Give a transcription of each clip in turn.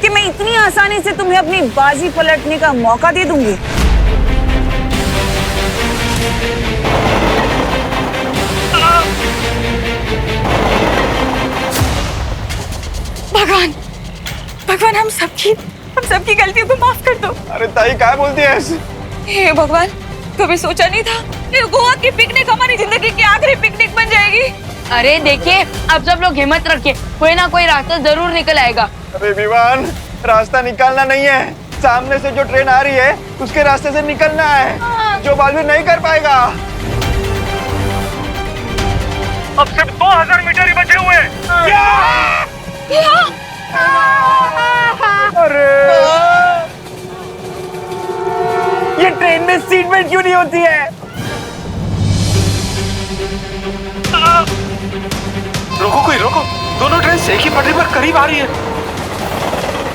कि मैं इतनी आसानी से तुम्हें अपनी बाजी पलटने का मौका दे दूंगी। भगवान, भगवान हम सबकी गलतियों को माफ कर दो। अरे ताई क्या बोलती है ऐसे? हे भगवान, कभी सोचा नहीं था ये गोवा की पिकनिक हमारी जिंदगी की आखिरी पिकनिक बन जाएगी। अरे देखिए, अब सब लोग हिम्मत रखिए, कोई ना कोई रास्ता जरूर निकल आएगा। अरे विवान, रास्ता निकालना नहीं है, सामने से जो ट्रेन आ रही है उसके रास्ते से निकलना है, जो बालवीर नहीं कर पाएगा। अब सिर्फ 2000 मीटर ही बचे हुए हैं। अरे ये ट्रेन में सीट बेल्ट क्यों नहीं होती है? रोको कोई रोको, दोनों ट्रेन एक ही पटरी पर करीब आ रही है।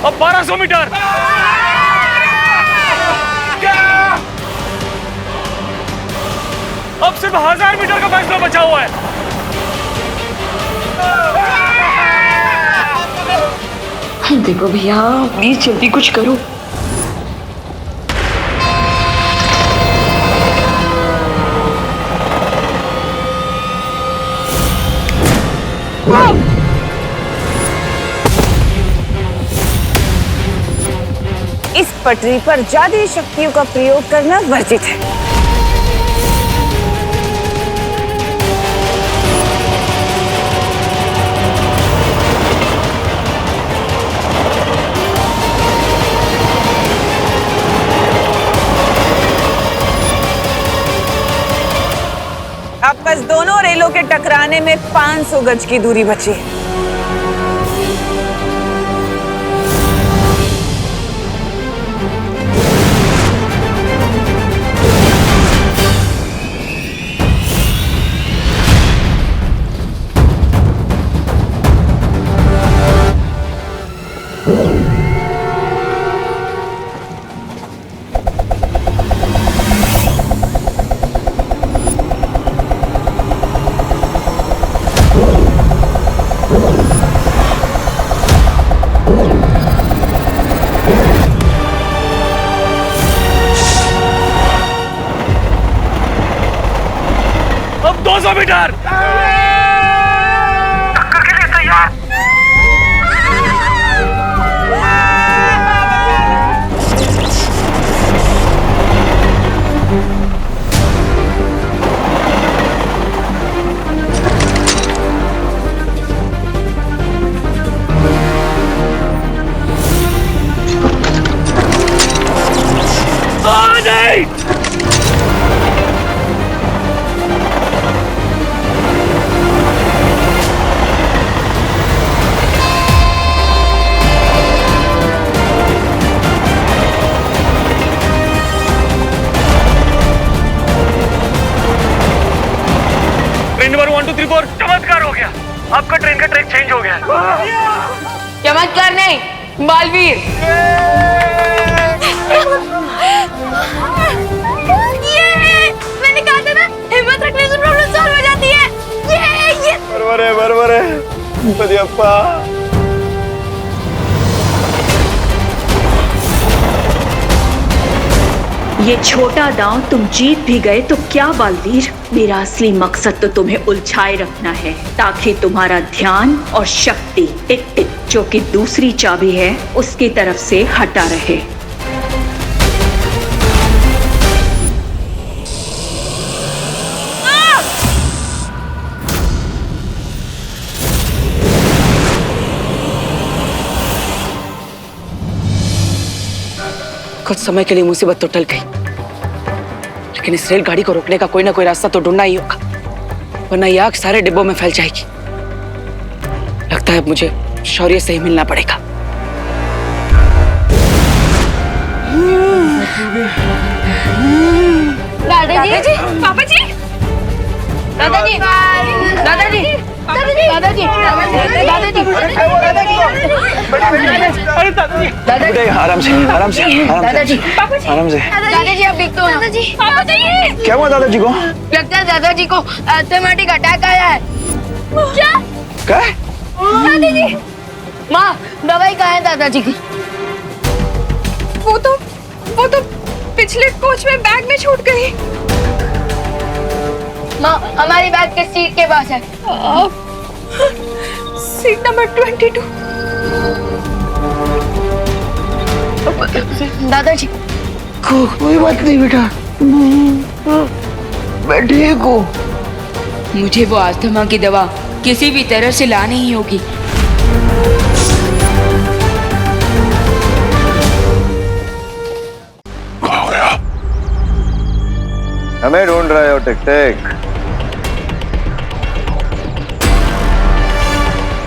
अब 1200 मीटर। अब सिर्फ 1000 मीटर का फैसला बचा हुआ है। देखो भैया, प्लीज जल्दी कुछ करो। इस पटरी पर जादुई शक्तियों का प्रयोग करना वर्जित है। अब बस दोनों रेलों के टकराने में 500 गज की दूरी बची है। अब 200 मीटर। टक्कर के लिए तैयार। नहीं। ट्रेन नंबर 1 2 3 4 चमत्कार हो गया। आपका ट्रेन का ट्रैक चेंज हो गया। चमत्कार नहीं, बालवीर। ये मैंने कहा था ना, हिम्मत रखने से प्रॉब्लम सॉल्व हो जाती है। ये बरोबर है गणपति अप्पा। ये छोटा दांव तुम जीत भी गए तो क्या बालवीर, मेरा असली मकसद तो तुम्हें उलझाए रखना है, ताकि तुम्हारा ध्यान और शक्ति टिक टिक जो कि दूसरी चाबी है उसकी तरफ से हटा रहे। कुछ समय के लिए मुसीबत तो टल गई, लेकिन इस रेलगाड़ी को रोकने का कोई ना कोई रास्ता तो ढूंढना ही होगा, वरना ये आग सारे डिब्बों में फैल जाएगी। लगता है अब मुझे शौर्य से ही मिलना पड़ेगा। दादाजी, पापा जी, दादाजी, दादाजी, दादाजी, दादाजी, दादाजी आराम से दादाजी, आराम से। दादाजी आप ठीक तो हो? दादाजी, पापा जी, क्या हुआ दादाजी को? लगता है दादाजी को एस्थेमेटिक अटैक आया है। क्या? क्या? दादाजी, माँ दवाई कहाँ है दादाजी की? वो तो पिछले कोच में बैग में छूट गई। माँ, हमारी बैग के सीट के पास है। Seat number 22। दादाजी, कोई बात नहीं बेटा, मैं ठीक हूँ। मुझे वो अस्थमा की दवा किसी भी तरह से लानी ही होगी। कहाँ गया? हमें ढूंढ रहे हो टिक टिक?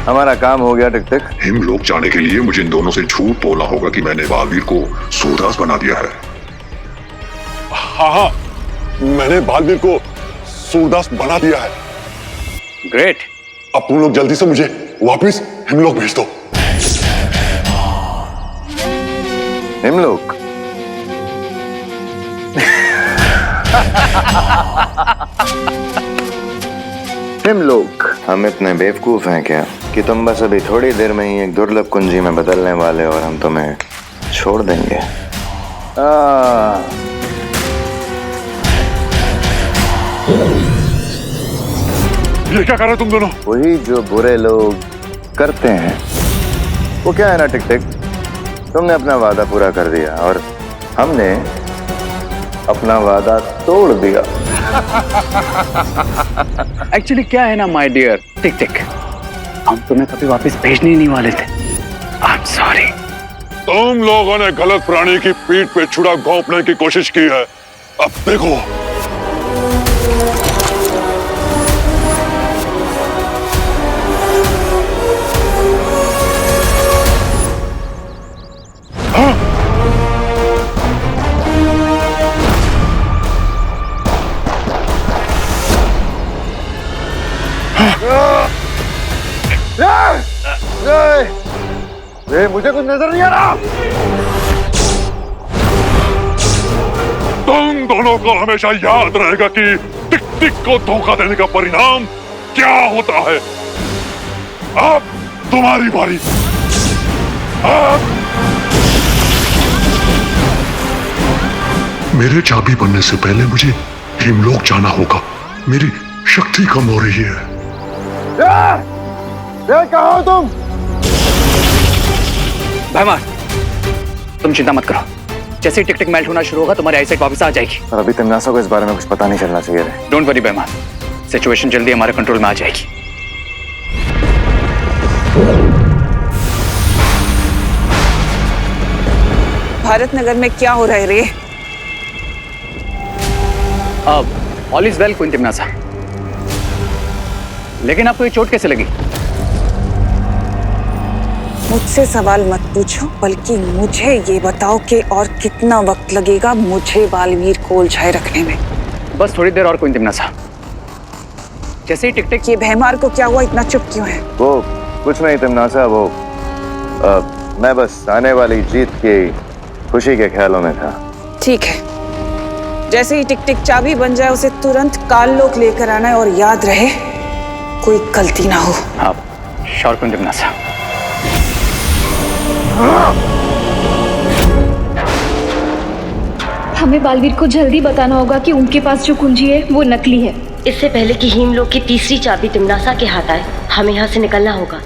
हमारा काम हो गया टिक टिक। हिमलोक जाने के लिए मुझे इन दोनों से झूठ बोलना होगा कि मैंने बालवीर को सूरदास बना दिया है। हाँ, मैंने बालवीर को सूरदास बना दिया है। ग्रेट। अब तुम लोग जल्दी से मुझे वापस हिमलोक भेज दो। हिमलोक? हिमलोक? हम इतने बेवकूफ हैं क्या कि तुम बस अभी थोड़ी देर में ही एक दुर्लभ कुंजी में बदलने वाले और हम तुम्हें छोड़ देंगे। ये क्या कर रहे हो तुम दोनों? वही जो बुरे लोग करते हैं। वो क्या है ना टिक टिक, तुमने अपना वादा पूरा कर दिया और हमने अपना वादा तोड़ दिया। एक्चुअली क्या है ना माय डियर टिक टिक, हम तुम्हें कभी वापस भेजने ही नहीं वाले थे। I am sorry. तुम लोगों ने गलत प्राणी की पीठ पे छुरा घोंपने की कोशिश की है। अब देखो। मुझे कुछ नजर नहीं आ रहा। तुम दोनों को हमेशा याद रहेगा कि टिक टिक को धोखा देने का परिणाम क्या होता है। अब तुम्हारी बारी। मेरे चाबी बनने से पहले मुझे हिमलोक जाना होगा। मेरी शक्ति कम हो रही है। कहाँ हो तुम? भाईमान, तुम चिंता मत करो, जैसे ही टिक टिक मेल्ट होना शुरू होगा तुम्हारी आईसाइट वापस आ जाएगी। और अभी तमन्ना को इस बारे में कुछ पता नहीं चलना चाहिए। डोंट वरी भाईमान, सिचुएशन जल्दी हमारे कंट्रोल में आ जाएगी। भारत नगर में क्या हो रहा है रे? अब ऑल इज वेल क्वीन तिम्नासा, लेकिन आपको ये चोट कैसे लगी? मुझसे सवाल मत पूछो, बल्कि मुझे ये बताओ कि और कितना वक्त लगेगा मुझे बालवीर को उलझाए रखने में। बस थोड़ी देर और क्वीन तिम्नासा। जैसे ही टिक टिक। ये भैमार को क्या हुआ, इतना चुप क्यों है? वो कुछ नहीं तमन्ना, वो मैं बस आने वाली जीत की खुशी के ख्यालों में था। ठीक है, जैसे ही टिक टिक चाबी बन जाए उसे तुरंत काललोक लेकर आना है, और याद रहे कोई गलती ना हो। हाँ, श्योर क्वीन तिम्नासा। हमें बालवीर को जल्दी बताना होगा कि उनके पास जो कुंजी है वो नकली है। इससे पहले कि हिमलोक की तीसरी चाबी तिम्नासा के हाथ आए, हमें यहाँ से निकलना होगा।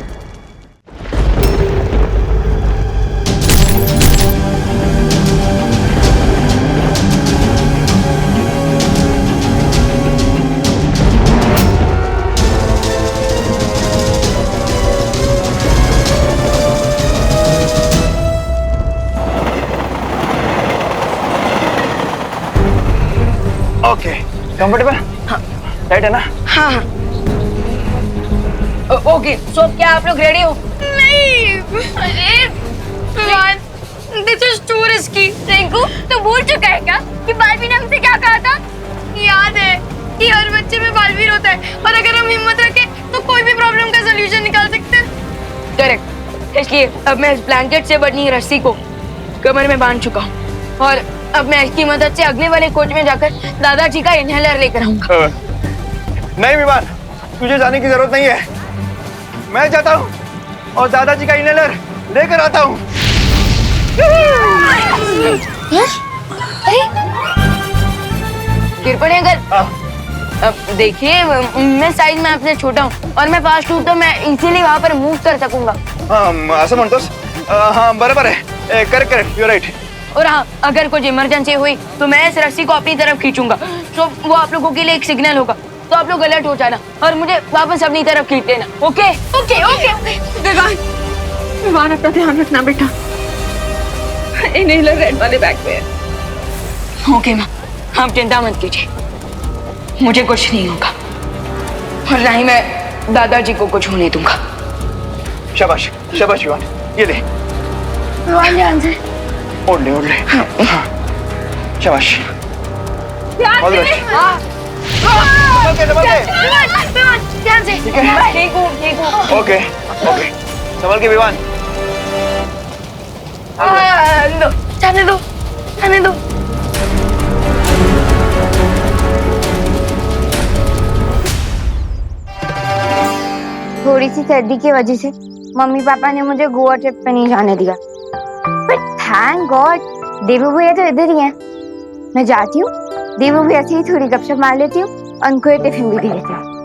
Okay, comfortable? हाँ। राइट है ना? हाँ हाँ। ओके, सो क्या आप लोग रेडी हो? नहीं, अरे this is to risky. Rinku, तो भूल चुका है क्या कि बालवीर ने हमसे क्या कहा था? याद है कि हर बच्चे में बालवीर होता है, और अगर हम हिम्मत रखें तो कोई भी प्रॉब्लम का सलूशन निकाल सकते हैं। करेक्ट, इसलिए अब मैं इस ब्लैंकेट से बनी रस्सी को कमर में बांध चुका हूँ, और अब मैं इसकी मदद से अगले वाले कोच में जाकर दादाजी का इनहेलर लेकर आऊंगा। नहीं विमान, तुझे जाने की जरूरत नहीं है। मैं जाता हूँ और दादाजी का इनहेलर लेकर आता हूँ। कृपण अगर अब देखिए, मैं साइज में आपसे छोटा हूँ और मैं फास्ट हूँ, तो मैं इजीली वहाँ पर मूव कर सकूंगा। हाँ असं म्हणतोस? हाँ बराबर है, करेक्ट, यू राइट। और हाँ, अगर कुछ इमरजेंसी हुई तो मैं इस रस्सी को अपनी तरफ खींचूंगा, तो वो आप लोगों के लिए एक सिग्नल होगा, तो आप लोग अलर्ट हो जाना और मुझे वापस अपनी तरफ खींच लेना। Okay okay okay okay. Vivaan अपना ध्यान रखना बेटा, इनहेलर रेड वाले बैग पे है। ओके माँ, आप चिंता मत कीजिए, मुझे कुछ नहीं होगा और ना ही मैं दादाजी को कुछ होने दूंगा। शाबाश शाबाश विवान, ये ले। ध्यान से ओढ़ ले। हाँ। शाबाश। ध्यान से। ध्यान से। ठीक हूँ। ओके संभल के विवान। जाने दो। थोड़ी सी सर्दी की वजह से मम्मी पापा ने मुझे गोवा ट्रिप पे नहीं जाने दिया, बट थैंक गॉड देवू भैया तो इधर ही हैं। मैं जाती हूँ, देवू भैया से ही थोड़ी गपशप मार लेती हूँ और उनको ये टिफिन भी दे देती हूँ।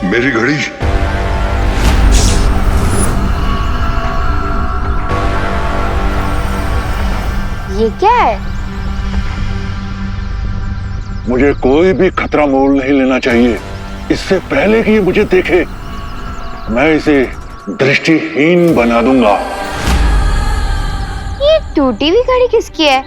मेरी घड़ी। ये क्या है? मुझे कोई भी खतरा मोल नहीं लेना चाहिए इससे पहले कि ये मुझे देखे। मैं इसे दृष्टिहीन बना दूंगा। ये टूटी हुई घड़ी किसकी है?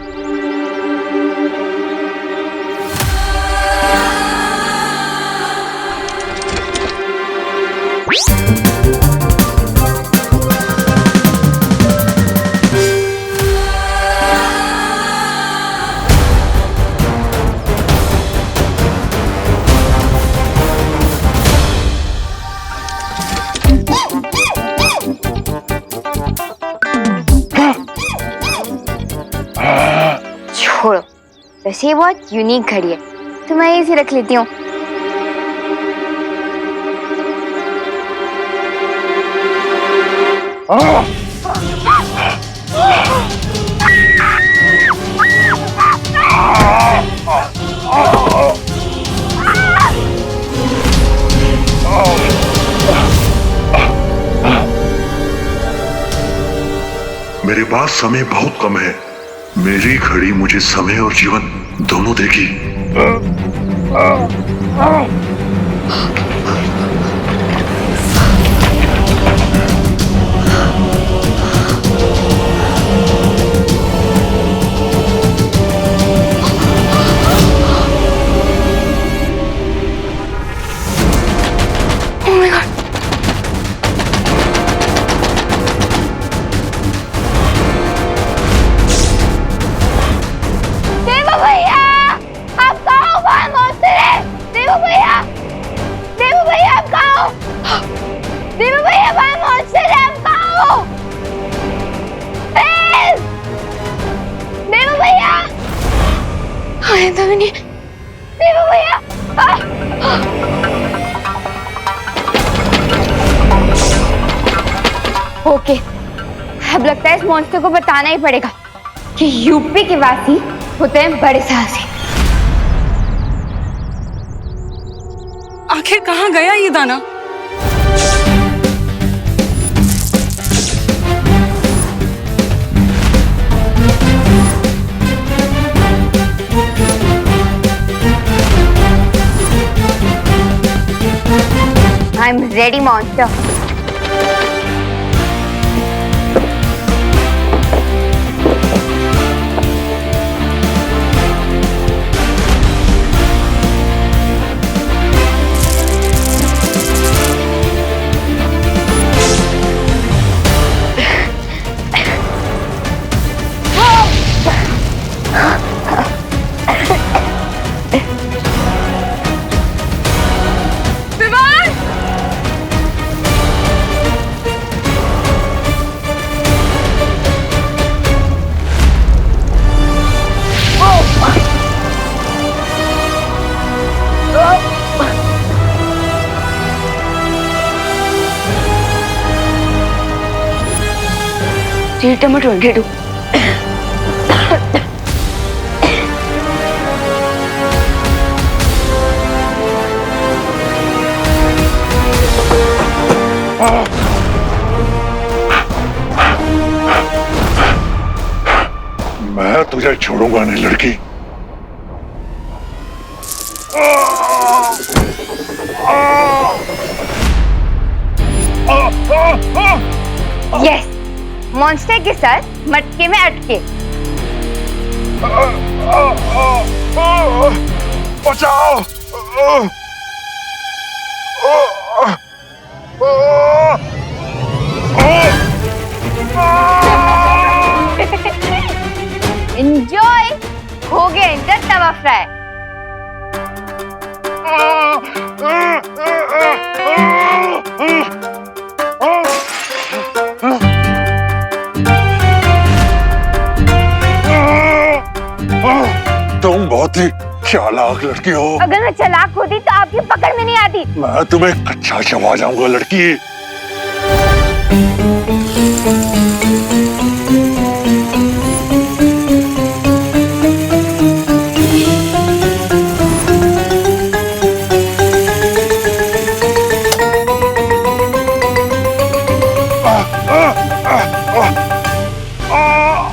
छोड़ो, वैसे ये बहुत यूनिक घड़ी है तो मैं इसे रख लेती हूँ। मेरे पास समय बहुत कम है। मेरी घड़ी मुझे समय और जीवन दोनों देगी। ओके, अब लगता है इस मॉन्स्टर को बताना ही पड़ेगा कि यूपी के वासी होते हैं बड़े साहसी। आखिर कहाँ गया ये दाना? I'm ready, monster. 22. मैं तुझे छोड़ूंगा नहीं लड़की। यस, मॉन्स्टर के साथ मटके में अटके। बचाओ! एंजॉय, हो गया इनका तवा फ्राई। तुम बहुत ही चालाक लड़की हो। अगर मैं चालाक होती तो आपकी पकड़ में नहीं आती। मैं तुम्हें कच्चा चबा जाऊंगा लड़की।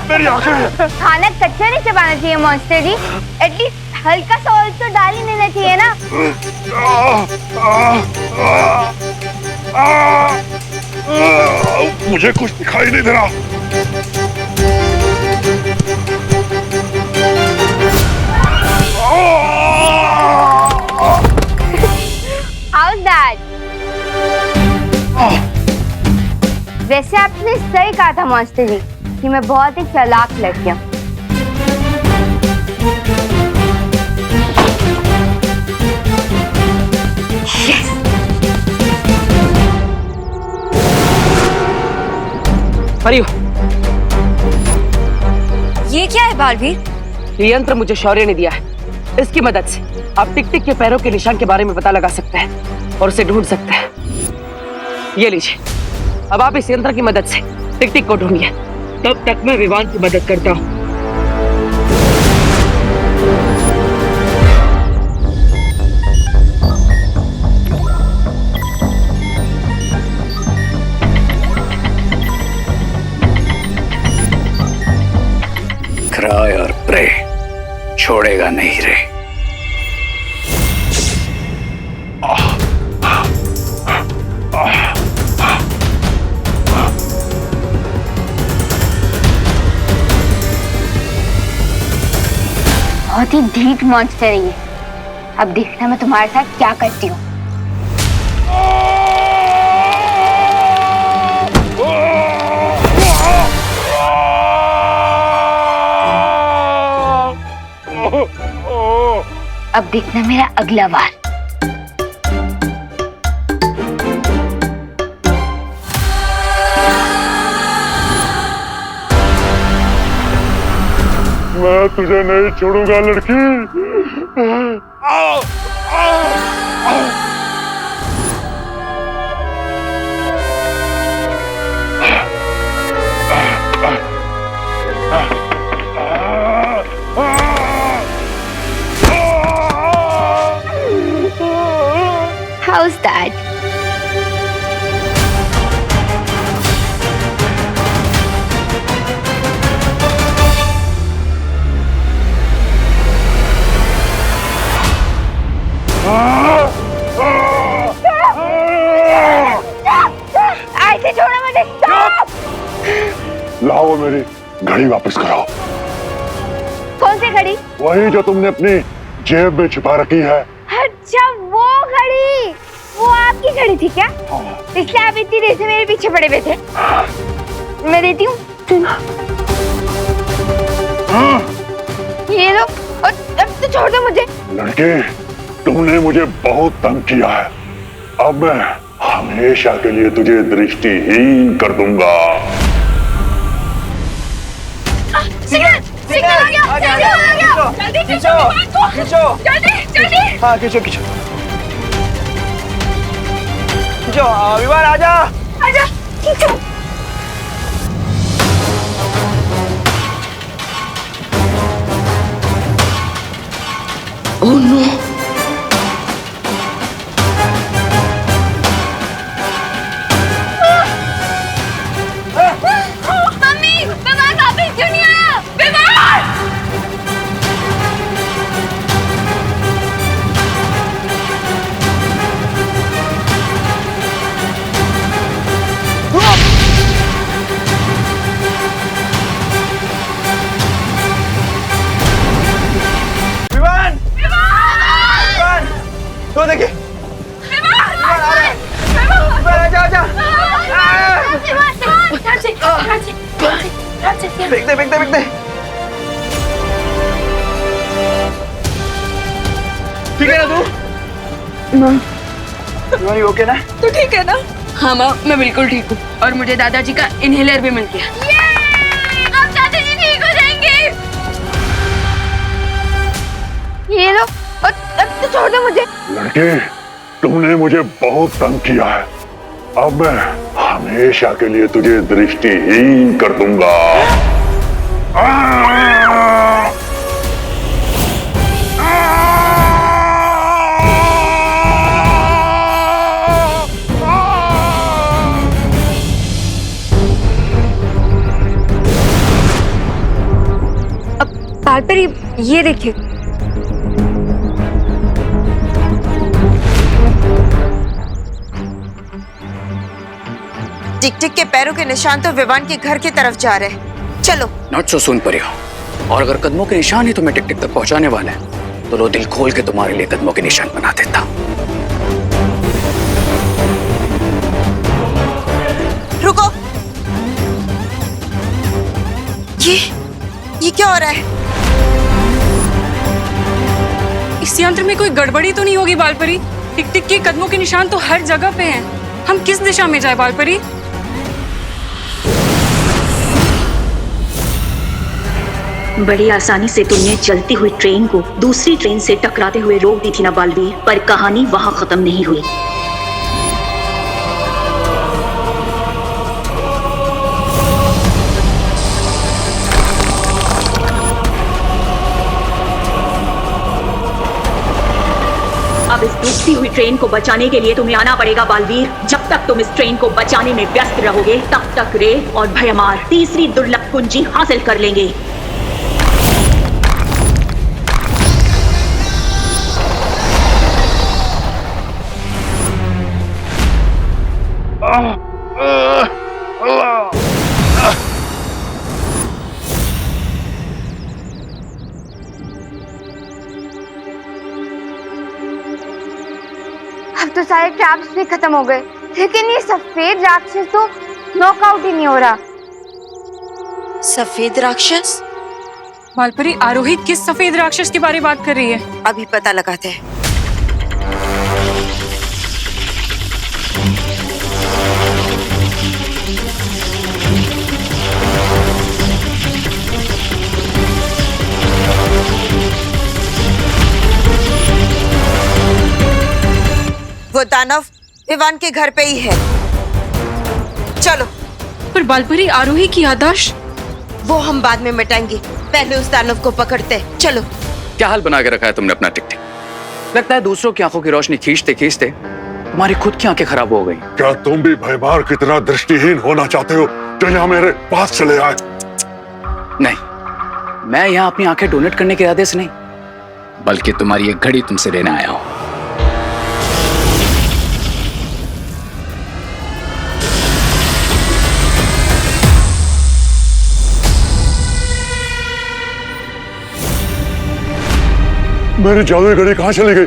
मेरी आंखें। खाना कच्चा नहीं चबाना चाहिए मॉन्स्टर जी, एटलीस्ट हल्का सा ऑयल तो डाल ही देना चाहिए ना। मुझे कुछ दिखाई नहीं दे रहा। How's that? वैसे आपने सही कहा था मॉन्स्टर जी कि मैं बहुत ही चालाक लड़की हूँ। परियो, ये क्या है बालवीर? ये यंत्र मुझे शौर्य ने दिया है। इसकी मदद से आप टिक टिक के पैरों के निशान के बारे में पता लगा सकते हैं और उसे ढूंढ सकते हैं। ये लीजिए, अब आप इस यंत्र की मदद से टिक टिक को ढूंढिए। तब तक मैं विवान की मदद करता हूँ। क्राय और प्रे छोड़ेगा नहीं रे। बहुत ही ढीठ मॉन्स्टर है ये। अब देखना मैं तुम्हारे साथ क्या करती हूँ। अब देखना मेरा अगला वार। मैं तुझे नहीं छोड़ूंगा लड़की। How's that? ऐसे छोड़ो मुझे। लाओ मेरी घड़ी वापस कराओ। कौन सी घड़ी? वही जो तुमने अपनी जेब में छिपा रखी है। अच्छा वो घड़ी, वो आपकी घड़ी थी क्या? इसलिए आप इतनी देर से मेरे पीछे पड़े हुए थे। मैं देती हूँ। ये लो, अब तो छोड़ दो मुझे। लड़के, तुमने मुझे बहुत तंग किया है। अब मैं हमेशा के लिए तुझे दृष्टिहीन कर दूंगा। सिग्नल आ गया, सिग्नल आ गया। जल्दी खींचो, जल्दी जल्दी। हाँ खींचो खींचो खींचो। विवान आजा। आजा, खींचो। मम्मी विवान वापस क्यों नहीं आया? विवान! विवान! विवान! तो देखिए विवान आ रहा है। विवान आजा फेंक दे फेंक दे फेंक दे। ठीक है ना तू? विवान यू ओके ना? तो ठीक है ना? हाँ माँ, मैं बिल्कुल ठीक हूँ और मुझे दादाजी का इनहेलर भी मिल गया। अब दादाजी ठीक हो जाएंगे। ये लो, अब तो छोड़ दो मुझे। लड़के, तुमने मुझे बहुत तंग किया है। अब मैं हमेशा के लिए तुझे दृष्टिहीन कर दूंगा। बालपरी, ये देखिए। टिक टिक के पैरों के निशान तो विवान के घर की तरफ जा रहे हैं। चलो। नॉट सो सुन परियो। और अगर कदमों के निशान ही तुम्हें टिक टिक तक पहुंचाने वाले हैं तो लो दिल खोल के तुम्हारे लिए कदमों के निशान बना देता। रुको। ये क्या हो रहा है? इस यंत्र में कोई गड़बड़ी तो नहीं होगी बालपरी? टिक टिक के कदमों के निशान तो हर जगह पे हैं। हम किस दिशा में जाए बालपरी? बड़ी आसानी से तुमने चलती हुई ट्रेन को दूसरी ट्रेन से टकराते हुए रोक दी थी ना बालवीर, पर कहानी वहां खत्म नहीं हुई। अब इस डूबती हुई ट्रेन को बचाने के लिए तुम्हें आना पड़ेगा बालवीर। जब तक तुम इस ट्रेन को बचाने में व्यस्त रहोगे तब तक रे और भयमार तीसरी दुर्लभ कुंजी हासिल कर लेंगे। अब तो सारे ट्रैप्स भी खत्म हो गए, लेकिन ये सफेद राक्षस तो नॉकआउट ही नहीं हो रहा। सफेद राक्षस? बालपरी, आरोही किस सफेद राक्षस के बारे में बात कर रही है? अभी पता लगाते हैं। वो दानव विवान के घर पे ही है। चलो। पर बालपरी, आरोही की याददाश्त? वो हम बाद में मिटाएंगे, पहले उस दानव को पकड़ते हैं। चलो। क्या हाल बना के रखा है तुमने अपना टिक टिक? लगता है दूसरों की आंखों की रोशनी खींचते खींचते तुम्हारी खुद की आंखें खराब हो गई। क्या तुम भी भयमार की तरह दृष्टिहीन होना चाहते हो जो यहाँ मेरे पास चले आए? नहीं, मैं यहाँ अपनी आंखें डोनेट करने के इरादे से नहीं, बल्कि तुम्हारी एक घड़ी तुमसे लेने आया हूँ। मेरी जादुई घड़ी कहाँ चली गई?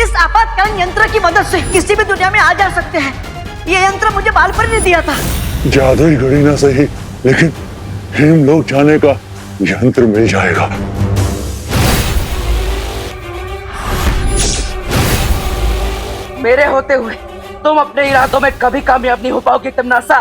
इस आपातकालीन यंत्र की मदद से किसी भी दुनिया में आ जा सकते हैं। ये यंत्र मुझे बालपरी ने दिया था। जादुई घड़ी ना सही, लेकिन हेमलोक जाने का यंत्र मिल जाएगा। मेरे होते हुए तुम अपने इरादों में कभी कामयाब नहीं हो पाओगे तमनासा।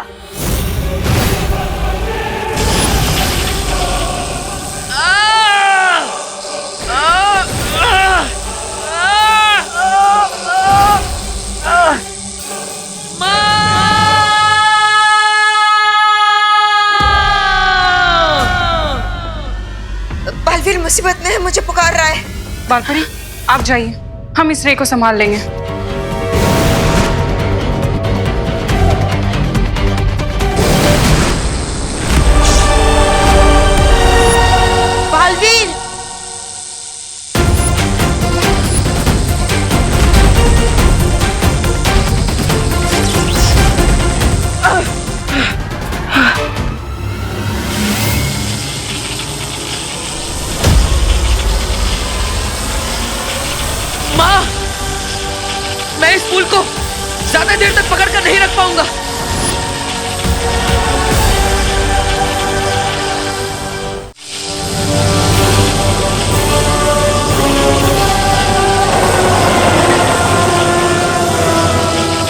बालवीर मुसीबत में है, मुझे पुकार रहा है। बालपरी आप जाइए, हम इस रे को संभाल लेंगे। बालवीर! माँ, मैं इस फूल को ज्यादा देर तक पकड़ कर नहीं रख पाऊंगा।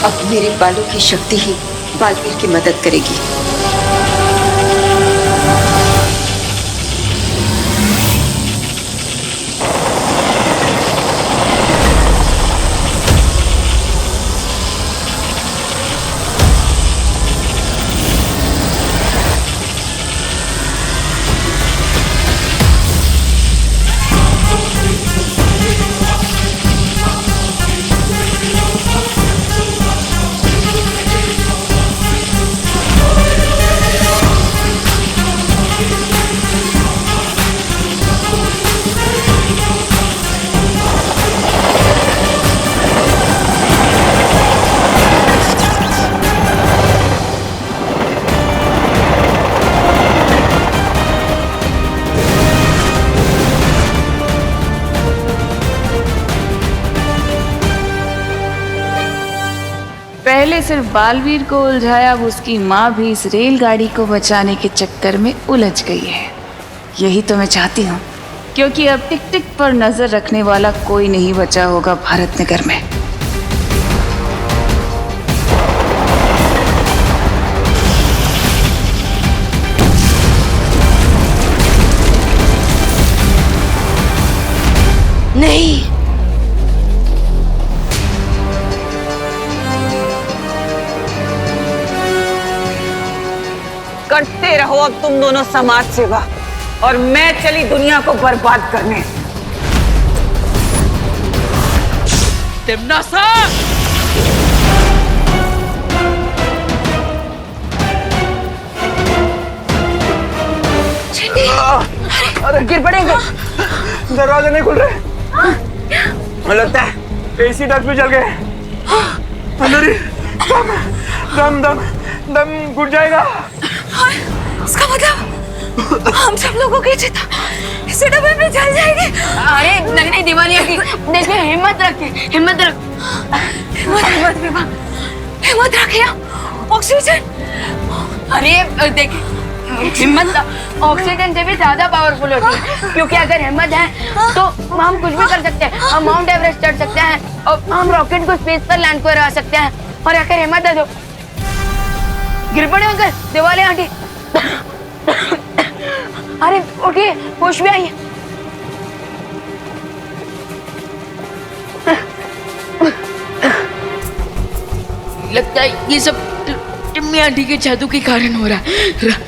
अब मेरे बालों की शक्ति ही बालवीर की मदद करेगी। पहले सिर्फ बालवीर को उलझाया, अब उसकी माँ भी इस रेलगाड़ी को बचाने के चक्कर में उलझ गई है। यही तो मैं चाहती हूँ, क्योंकि अब टिक टिक पर नजर रखने वाला कोई नहीं बचा होगा भारत नगर में। नहीं, करते रहो अब तुम दोनों समाज सेवा, और मैं चली दुनिया को बर्बाद करने। तिमनासा! अरे गिर पड़ेंगे। दरवाजे नहीं खुल रहे। लगता है एसी डक्ट भी जल गए। अंदर ही दम दम दम घुट जाएगा। इसका मतलब हम सब लोगों की चिता इसी डब्बे में जल जाएगी। अरे नहीं नहीं दिवालिया की, देखिए हिम्मत रखिए, हिम्मत रख, हिम्मत हिम्मत हिम्मत रखिए। ऑक्सीजन, अरे देखिए हिम्मत ऑक्सीजन से भी ज्यादा पावरफुल होती है, क्योंकि अगर हिम्मत है तो हम कुछ भी कर सकते हैं। हम माउंट एवरेस्ट चढ़ सकते हैं और हम रॉकेट को स्पेस पर लैंड करवा सकते हैं। और अगर हिम्मत है तो गिर पड़े अंकल, दिवाली आंटी। अरे उठिए, होश में आइए। लगता है ये सब टिम्मी आंटी के जादू के कारण हो रहा है।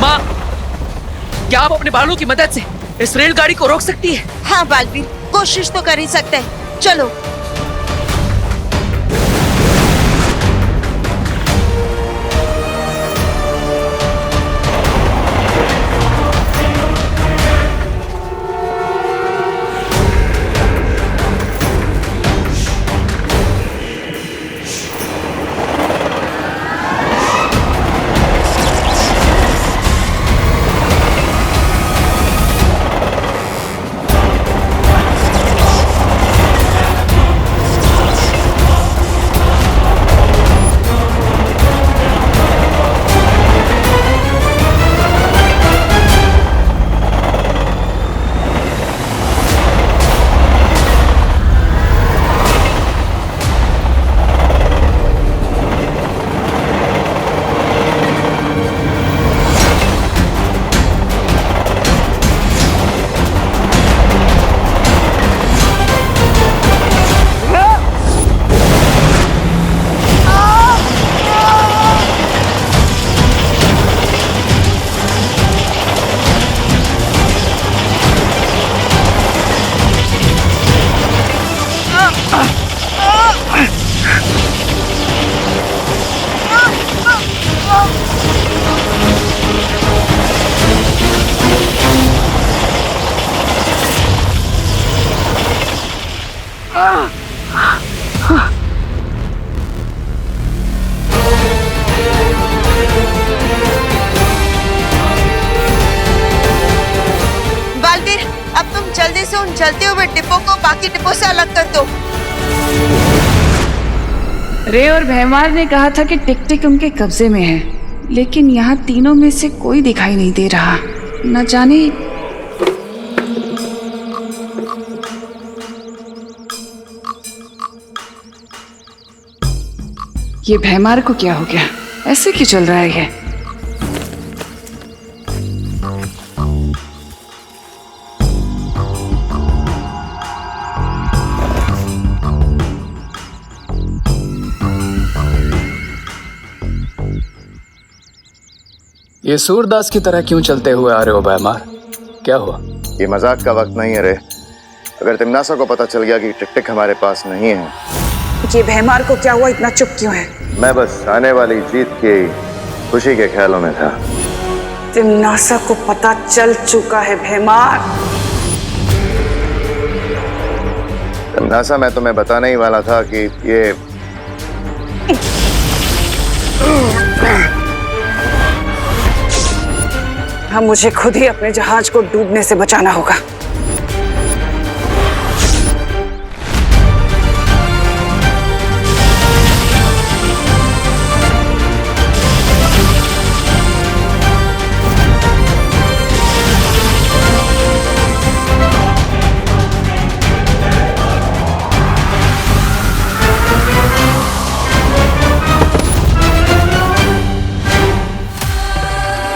माँ, क्या आप अपने बालों की मदद से इस रेलगाड़ी को रोक सकती है? हाँ बालवीर, कोशिश तो कर ही सकते हैं। चलो। बालवीर, अब तुम जल्दी से उन जलते हुए डिब्बों को बाकी डिब्बों से अलग कर दो। रे और भैमार ने कहा था कि टिक टिक उनके कब्जे में है, लेकिन यहाँ तीनों में से कोई दिखाई नहीं दे रहा। न जाने ये भैमार को क्या हो गया, ऐसे क्यों चल रहा है ये? ये सूरदास की तरह क्यों चलते हुए आ रहे हो भैमार? क्या हुआ? ये मजाक का वक्त नहीं है रे। अगर तिमनासा को पता चल गया कि टिक टिक हमारे पास नहीं है। ये भैमार को क्या हुआ, इतना चुप क्यों है? मैं बस आने वाली जीत की खुशी के ख्यालों में था। तिमनासा को पता चल चुका है भैमार। तिमनासा, मैं तुम्हें बताने ही वाला था कि ये हम मुझे खुद ही अपने जहाज को डूबने से बचाना होगा।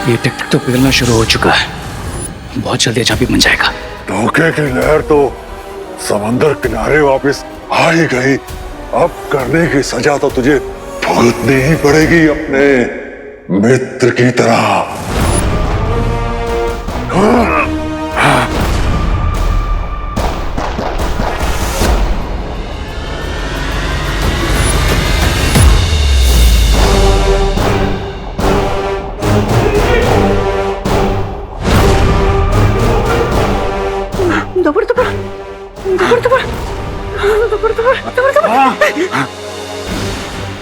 ये टिक टिक तो पिघलना शुरू हो चुका है, बहुत जल्दी अचापी बन जाएगा। धोखे की लहर तो समंदर किनारे वापस आ ही गई। अब करने की सजा तो तुझे भुगतनी ही पड़ेगी अपने मित्र की तरह।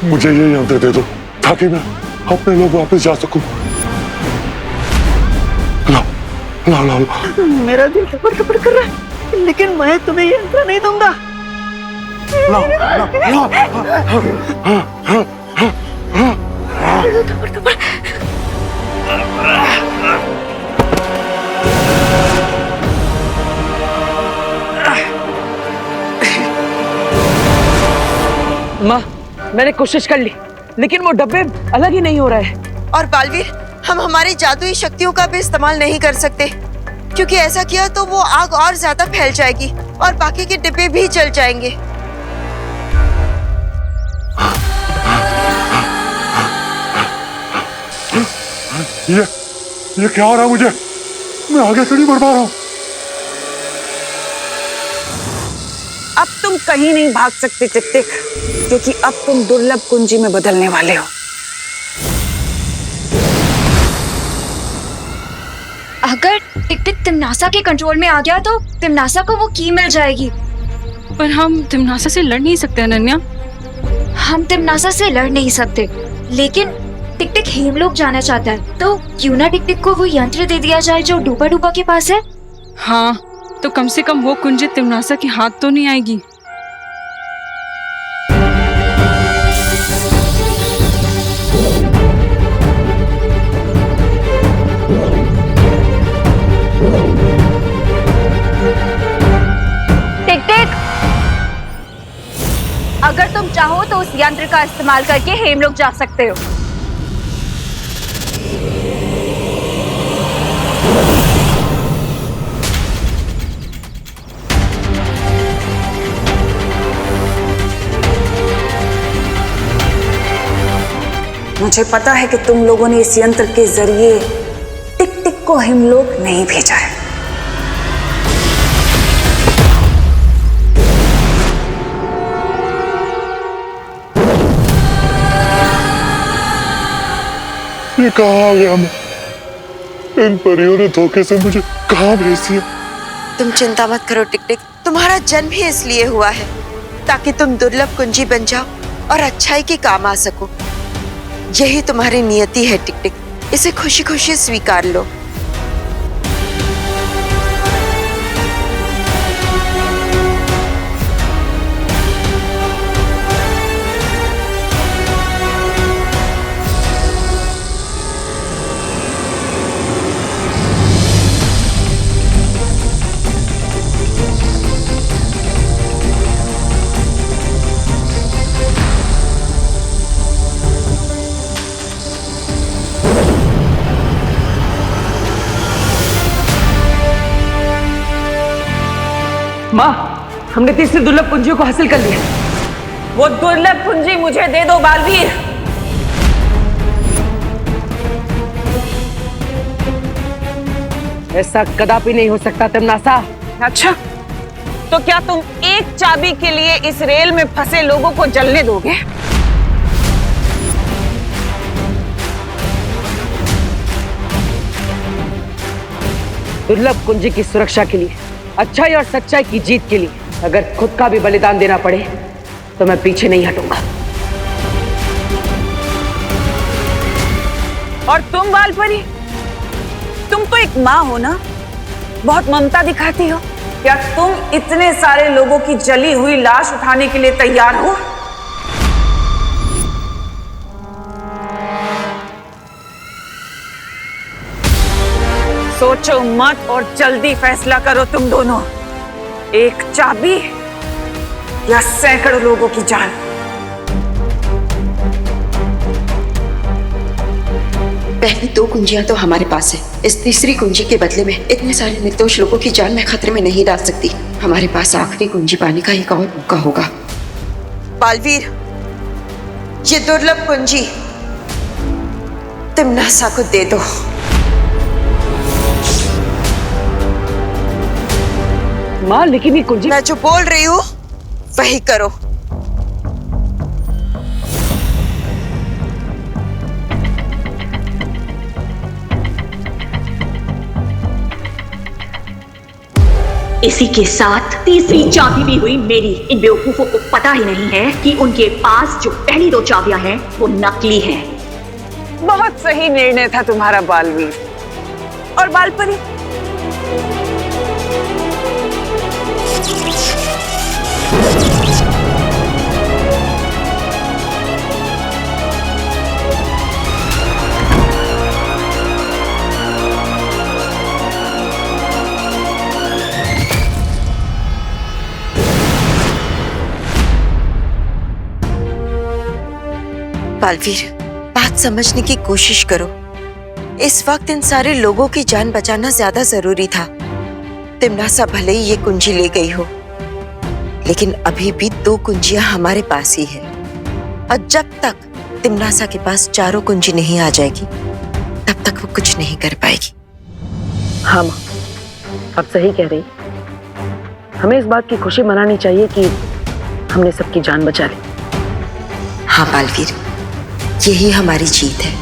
मुझे ये यंत्र दे दो ताकि मैं अपने लोग वापस जा सकूं। ला, ला, ला, ला। मेरा दिल धपड़ धपड़ कर रहा है, लेकिन मैं तुम्हें ये यंत्र नहीं दूंगा। धपड़ धपड़। माँ, मैंने कोशिश कर ली, लेकिन वो डब्बे अलग ही नहीं हो रहे हैं। और बालवीर, हम हमारी जादुई शक्तियों का भी इस्तेमाल नहीं कर सकते, क्योंकि ऐसा किया तो वो आग और ज्यादा फैल जाएगी और बाकी के डिब्बे भी जल जाएंगे। ये क्या हो रहा है मुझे? मैं आगे से नहीं बढ़ पा रहा हूँ। अब तुम कहीं नहीं भाग सकते टिक टिक, क्योंकि अब तुम दुर्लभ कुंजी में बदलने वाले हो। अगर टिक टिक तिमनासा के कंट्रोल में आ गया तो तिमनासा को वो की मिल जाएगी। पर हम तिमनासा से लड़ नहीं सकते अनन्या। हम तिमनासा से लड़ नहीं सकते, लेकिन टिक टिक हेमलोक जाना चाहता है, तो क्यों ना टिक टिक को वो यंत्र दे दिया जाए जो डूबा डूबा के पास है। हाँ, तो कम से कम वो कुंजी तिमनासा के हाथ तो नहीं आएगी। टिक टिक, अगर तुम चाहो तो उस यंत्र का इस्तेमाल करके हेमलोक जा सकते हो। मुझे पता है कि तुम लोगों ने इस यंत्र के जरिए टिक टिक को हेमलोक नहीं भेजा है। ये कहाँ आ गया मैं? इन परियों ने धोखे से मुझे कहाँ भेज दिया? तुम चिंता मत करो टिक टिक, तुम्हारा जन्म ही इसलिए हुआ है ताकि तुम दुर्लभ कुंजी बन जाओ और अच्छाई के काम आ सको। यही तुम्हारी नियति है टिक टिक, इसे खुशी खुशी स्वीकार लो। माँ, हमने तीसरी दुर्लभ कुंजियों को हासिल कर लिया। वो दुर्लभ कुंजी मुझे दे दो बालवीर। ऐसा कदापि नहीं हो सकता तिमनासा। अच्छा, तो क्या तुम एक चाबी के लिए इस रेल में फंसे लोगों को जलने दोगे? दुर्लभ कुंजी की सुरक्षा के लिए, अच्छाई और सच्चाई की जीत के लिए अगर खुद का भी बलिदान देना पड़े तो मैं पीछे नहीं हटूंगा। और तुम बालपरी, तुम तो एक माँ हो ना, बहुत ममता दिखाती हो। क्या तुम इतने सारे लोगों की जली हुई लाश उठाने के लिए तैयार हो? सोचो मत और जल्दी फैसला करो तुम दोनों। एक चाबी या सैकड़ों लोगों की जान। पहली दो कुंजियां तो हमारे पास है, इस तीसरी कुंजी के बदले में इतने सारे निर्दोष लोगों की जान मैं खतरे में नहीं डाल सकती। हमारे पास आखिरी कुंजी पाने का एक और मौका होगा। बालवीर, ये दुर्लभ कुंजी तिमनासा को दे दो। माँ, लेकिन ये कुंजी, मैं जो बोल रही हूँ वही करो। इसी के साथ तीसरी चाबी भी हुई मेरी। इन बेवकूफों को पता ही नहीं है कि उनके पास जो पहली दो चाबियां हैं वो नकली हैं। बहुत सही निर्णय था तुम्हारा बालवीर। और बालपरी, बालवीर, बात समझने की कोशिश करो। इस वक्त इन सारे लोगों की जान बचाना ज्यादा जरूरी था। तिमनासा भले ही ये कुंजी ले गई हो, लेकिन अभी भी दो कुंजियां हमारे पास ही है। और जब तक तिमनासा के पास चारों कुंजी नहीं आ जाएगी, तब तक वो कुछ नहीं कर पाएगी। हाँ माँ, आप सही कह रही। हमें इस बात की खुशी मनानी चाहिए कि हमने सबकी जान बचा ली। हाँ बालवीर, यही हमारी जीत है।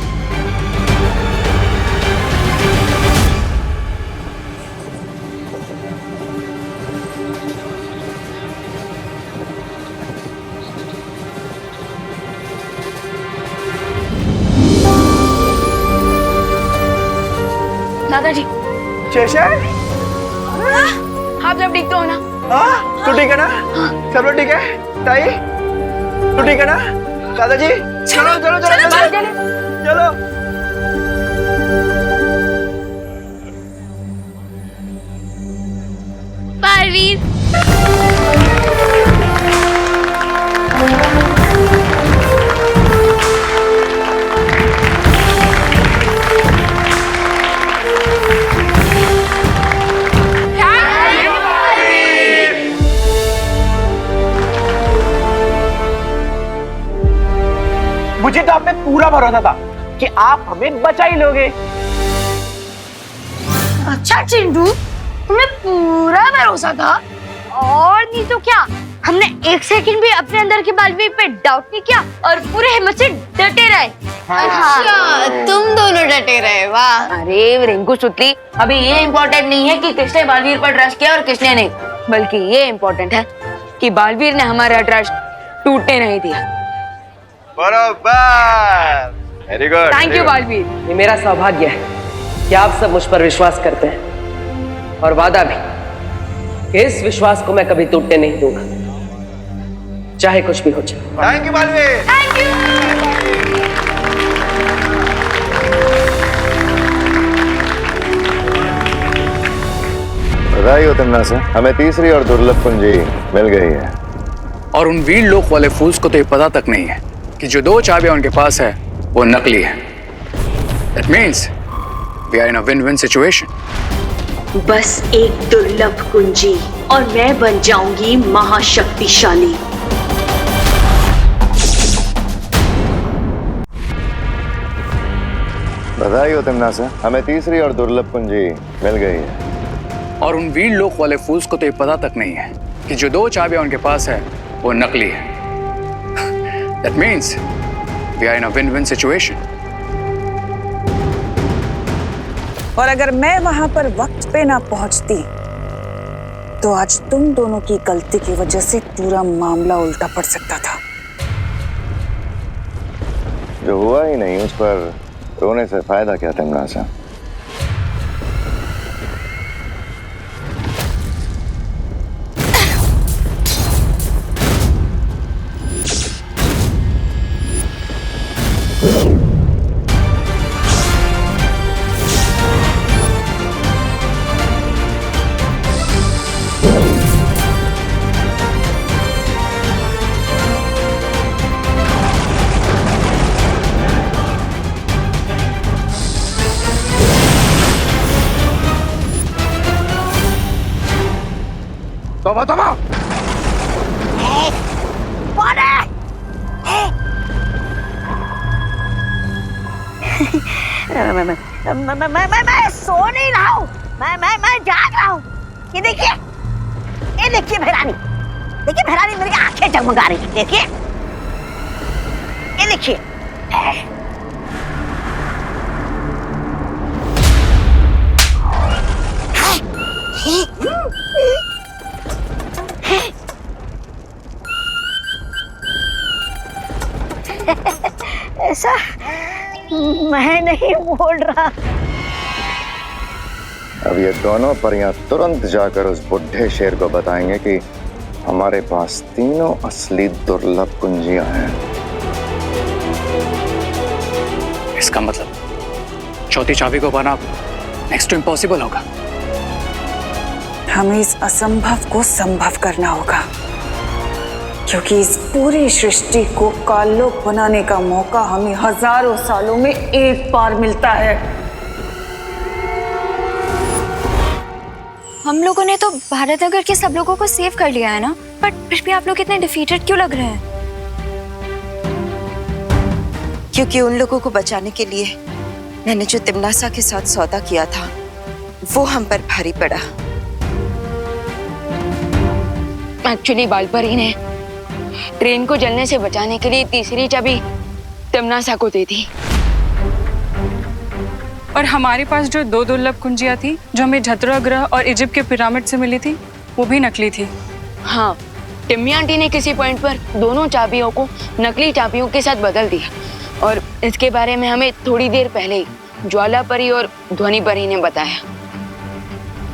दादाजी। शेषर, आप जब ठीक तो हो ना? हाँ, तू ठीक है ना? सब लोग ठीक है? ताई, तू ठीक है ना? दादाजी, चलो चलो चलो चलो चलो। बालवीर, मुझे तो आप पे पूरा भरोसा था कि आप हमें बचा ही लोगे। अच्छा चिंटू, तुम्हें पूरा भरोसा था? और नहीं तो क्या, हमने एक सेकंड भी अपने अंदर के बालवीर पे डाउट नहीं किया और पूरे हिम्मत से डटे रहे। अच्छा, तुम दोनों डटे रहे, वाह। अरे रिंकू सुतली, अभी ये इम्पोर्टेंट नहीं है कि किसने बालवीर पर ट्रस्ट किया और किसने नहीं, बल्कि ये इम्पोर्टेंट है कि बालवीर ने हमारा ट्रस्ट टूटने नहीं दिया। बराबर, very good. Thank you Baalveer. ये मेरा सौभाग्य है कि आप सब मुझ पर विश्वास करते हैं, और वादा भी कि इस विश्वास को मैं कभी टूटने नहीं दूंगा, चाहे कुछ भी हो जाए। Thank you Baalveer. Thank you. बधाई हो तिमनासा, हमें तीसरी और दुर्लभ कुंजी मिल गई है। और उन वीर लोक वाले फूल्स को तो ये पता तक नहीं है कि जो 2 चाबियां उनके पास है वो नकली है। That means we are in a win-win situation. बस एक दुर्लभ कुंजी और मैं बन जाऊंगी महाशक्तिशाली। बधाई हो तिमनासा, हमें तीसरी और दुर्लभ कुंजी मिल गई है। और उन वीर लोक वाले फूल्स को तो ये पता तक नहीं है कि जो 2 चाबियां उनके पास है वो नकली है। That means we are in a win-win situation. और अगर मैं वहां पर वक्त पे ना पहुंचती तो आज तुम दोनों की गलती की वजह से पूरा मामला उल्टा पड़ सकता था। जो हुआ ही नहीं उस पर रोने से फायदा क्या तिमनासा? तौबा तौबा! मैं सो नहीं रहा हूँ, मैं जाग रहा हूँ। ये देखिए भैरानी मेरी आंखें जगमगा रही है। देखिए, ये देखिए। ऐसा मैं नहीं बोल रहा। अब ये दोनों परियां तुरंत जाकर उस बुढ़े शेर को बताएंगे कि हमारे पास तीनों असली दुर्लभ कुंजियां हैं। इसका मतलब चौथी चाबी को पाना नेक्स्ट टू इम्पॉसिबल होगा। हमें इस असंभव को संभव करना होगा, क्योंकि इस पूरी सृष्टि को काल्लोक बनाने का मौका हमें हजारों सालों में एक बार मिलता है। हम लोगों ने तो भारत नगर के सब लोगों को सेव कर लिया है ना, बट फिर भी आप लोग इतने डिफीटेड क्यों लग रहे हैं? क्योंकि उन लोगों को बचाने के लिए मैंने जो तिमनासा के साथ सौदा किया था वो हम पर भारी पड़ा। एक्चुअली बालपरी ने ट्रेन को जलने से बचाने के लिए तीसरी चाबी तिमनासा को दी थी। और हमारे पास जो 2 दुर्लभ कुंजियां थी जो हमें झतरा ग्रह और इजिप्ट के पिरामिड से मिली थी, वो भी नकली थी। हाँ, टिम्मी आंटी ने किसी पॉइंट पर दोनों चाबियों को नकली चाबियों के साथ बदल दिया, और इसके बारे में हमें थोड़ी देर पहले ही ज्वाला परी और ध्वनि परी ने बताया।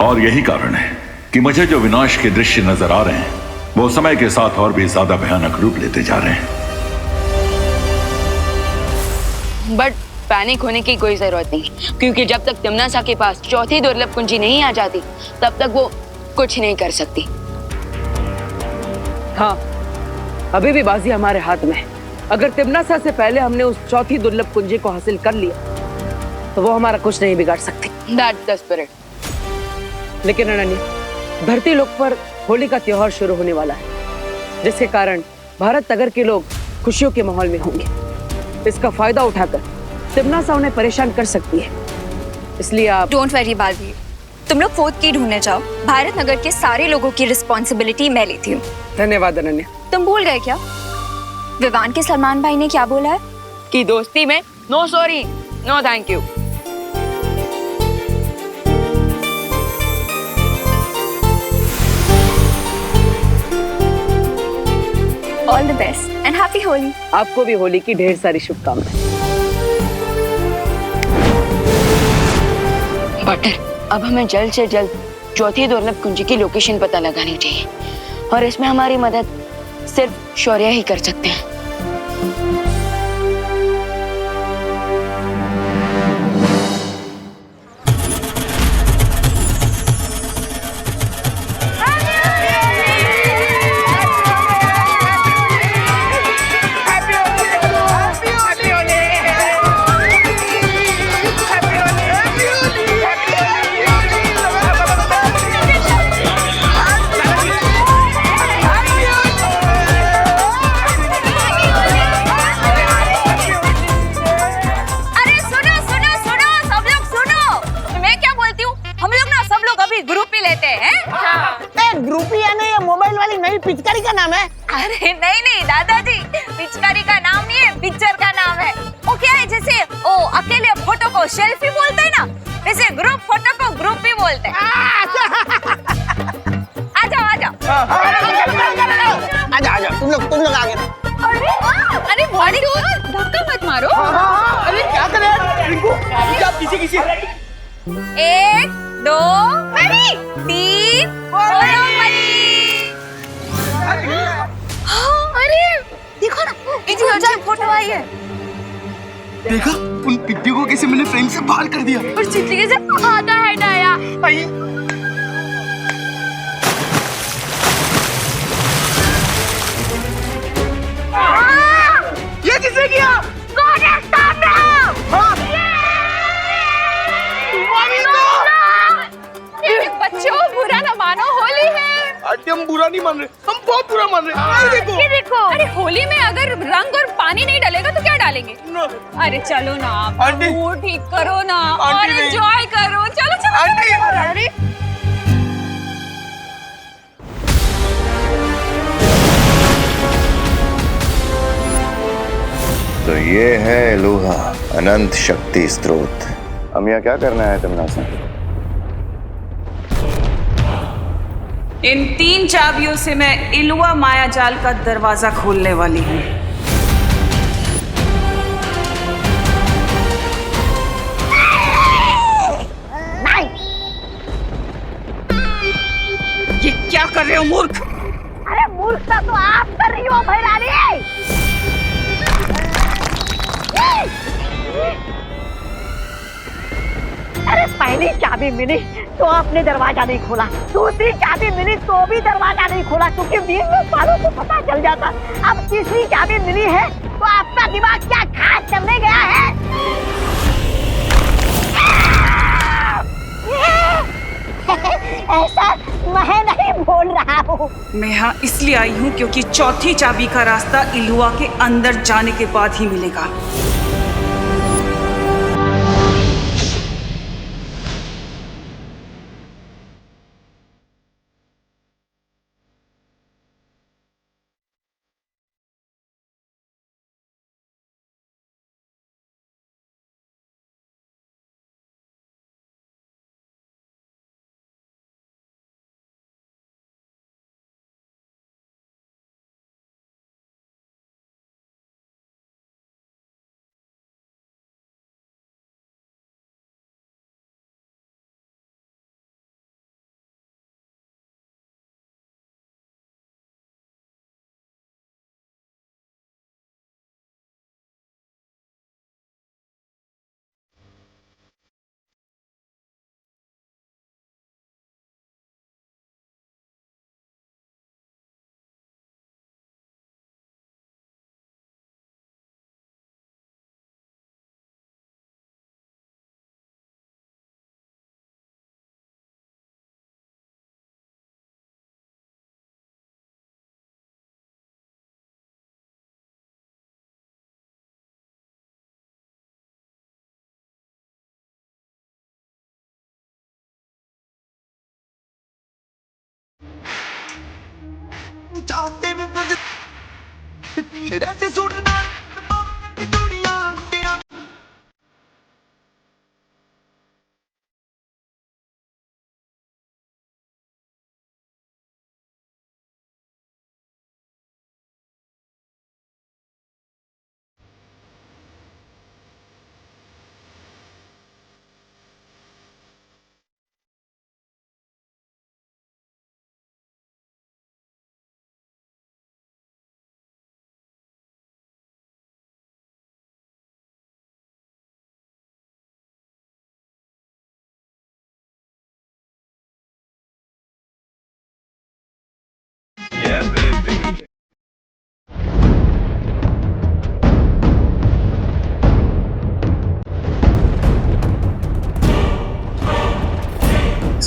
और यही कारण है कि मुझे जो विनाश के दृश्य नजर आ रहे हैं वो समय के साथ और भी ज्यादा भयानक रूप लेते जा रहे हैं। बट पैनिक होने की कोई जरूरत नहीं, क्योंकि जब तक तिमनासा के पास चौथी दुर्लभ कुंजी नहीं आ जाती तब तक वो कुछ नहीं कर सकती। हाँ, अभी भी बाजी हमारे हाथ में है। अगर तिमनासा से पहले हमने उस चौथी दुर्लभ कुंजी को हासिल कर लिया तो वो हमारा कुछ नहीं बिगाड़ सकती। That's the spirit. लेकिन अनन्या, धरती लोक पर होली का त्योहार शुरू होने वाला है, जिसके कारण भारत नगर के लोग खुशियों के माहौल में होंगे। इसका फायदा उठाकर तिमनासा उन्हें परेशान कर सकती है, इसलिए आप डोंट वरी बालवीर, तुम लोग 4th की ढूंढने जाओ। भारत नगर के सारे लोगों की रिस्पॉन्सिबिलिटी मैं लेती हूँ। धन्यवाद अनन्या। तुम भूल गए क्या विवान के सलमान भाई ने क्या बोला है? कि दोस्ती में no sorry no thank you. All the best and happy Holi. आपको भी होली की ढेर सारी शुभकामनाएं। बटर, अब हमें जल्द से जल्द चौथी दुर्लभ कुंजी की लोकेशन पता लगानी चाहिए और इसमें हमारी मदद सिर्फ शौर्य ही कर सकते हैं। पिचकारी का नाम है? अरे नहीं नहीं दादाजी, पिचकारी का नाम नहीं है, पिक्चर का नाम है। वो क्या है, जैसे ओ अकेले फोटो को सेल्फी बोलते हैं ना, वैसे ग्रुप फोटो को ग्रुप भी बोलते हैं। आ जाओ आ जाओ आजा तुम लोग आगे। अरे बॉडी धक्का मत मारो। अरे क्या करे रिंकू, क्या पीछे किसी। 1 2 3 अरे देखो ना, इतनी अच्छी फोटो आई है। देखा उन पिट्टी को कैसे मैंने फ्रेम से बाहर कर दिया और चिट्ठी कैसे खाता है नया। ये किसने किया? बच्चों बुरा न मानो, होली है। आंटी हम बुरा नहीं मान रहे, हम बहुत बुरा मान रहे। ये देखो। अरे होली में अगर रंग और पानी नहीं डालेगा तो क्या डालेंगे? अरे चलो ना आंटी, मूड ठीक करो ना और आंटी एंजॉय करो। चलो चलो आंटी। अरे तो ये है लोहा, अनंत शक्ति स्रोत। हम यहाँ क्या करना है तमन्ना? इन 3 चाबियों से मैं इलुआ माया जाल का दरवाजा खोलने वाली हूँ। ये क्या कर रहे हो मूर्ख? अरे मूर्खता तो आप कर रही हो भैरानी। अरे पहली चाबी मिली तो आपने दरवाजा नहीं खोला, दूसरी चाबी मिली तो भी दरवाजा नहीं खोला, क्योंकि 20 सालों को पता चल जाता। अब तीसरी चाबी मिली है तो आपका दिमाग क्या खास करने गया है? ऐसा मैं नहीं बोल रहा हूँ। मैं यहाँ इसलिए आई हूँ क्योंकि चौथी चाबी का रास्ता इलुआ के अंदर जाने के बाद ही मिलेगा।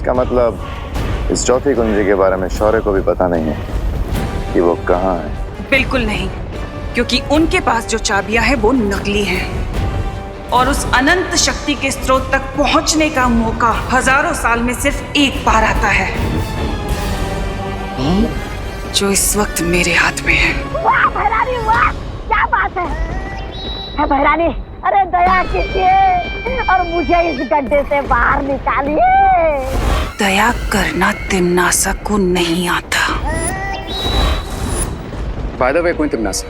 इसका मतलब इस चौथी कुंजी के बारे में शौर्य को भी पता नहीं है कि वो कहाँ है। बिल्कुल नहीं, क्योंकि उनके पास जो चाबियां हैं वो नकली हैं और उस अनंत शक्ति के स्रोत तक पहुंचने का मौका हजारों साल में सिर्फ एक बार आता है, जो इस वक्त मेरे हाथ में है। वाह भैरानी वाह, क्या बात है भैरानी। अरे दया कीजिए और मुझे इस गड्ढे से बाहर निकालिए। दया करना तिम्नासा को नहीं आता। बाय द वे कोई तिम्नासा,